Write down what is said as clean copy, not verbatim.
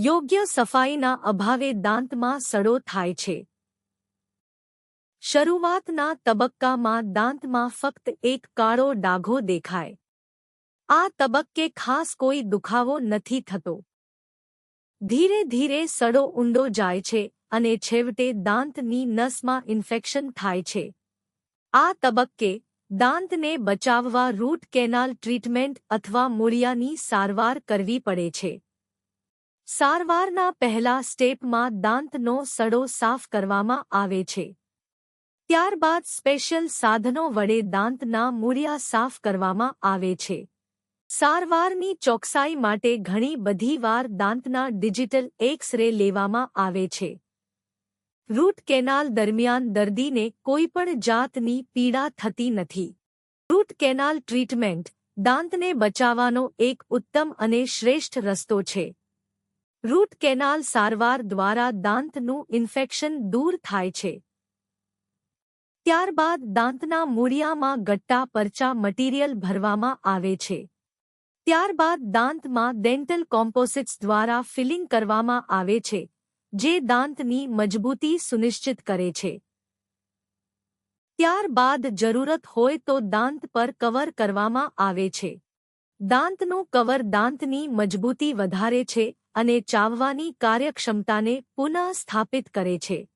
યોગ્ય સફાઈના અભાવે દાંતમાં સડો થાય છે. શરૂઆતના તબક્કામાં દાંતમાં ફક્ત એક કાળો ડાઘો દેખાય. આ તબક્કે ખાસ કોઈ દુખાવો નથી થતો. ધીરે ધીરે સડો ઊંડો જાય છે અને છેવટે દાંતની નસમાં ઇન્ફેક્શન થાય છે. આ તબક્કે દાંતને બચાવવા રૂટ કેનાલ ટ્રીટમેન્ટ અથવા મૂળિયાની સારવાર કરવી પડે છે. સારવારના પહેલા સ્ટેપમાં દાંતનો સડો સાફ કરવામાં આવે છે. ત્યારબાદ સ્પેશિયલ સાધનો વડે દાંતના મૂળિયા સાફ કરવામાં આવે છે. સારવારની ચોકસાઈ માટે ઘણી બધી વાર દાંતના ડિજિટલ એક્સ-રે લેવામાં આવે છે. રૂટ કેનાલ દરમિયાન દર્દીને કોઈપણ જાતની પીડા થતી નથી. રૂટ કેનાલ ટ્રીટમેન્ટ દાંતને બચાવવાનો એક ઉત્તમ અને શ્રેષ્ઠ રસ્તો છે. રૂટ કેનાલ સારવાર દ્વારા દાંતનું ઇન્ફેક્શન દૂર થાય છે. ત્યારબાદ દાંતના મૂળિયામાં ગટ્ટા પરચા મટીરીયલ ભરવામાં આવે છે. ત્યારબાદ દાંતમાં ડેન્ટલ કોમ્પોસિટ્સ દ્વારા ફિલિંગ કરવામાં આવે છે, જે દાંતની મજબૂતી સુનિશ્ચિત કરે છે. ત્યારબાદ જરૂરત હોય તો દાંત પર કવર કરવામાં આવે છે. દાંતનું કવર દાંતની મજબૂતી વધારે છે અને ચાવવાની કાર્યક્ષમતાને પુનઃસ્થાપિત કરે છે.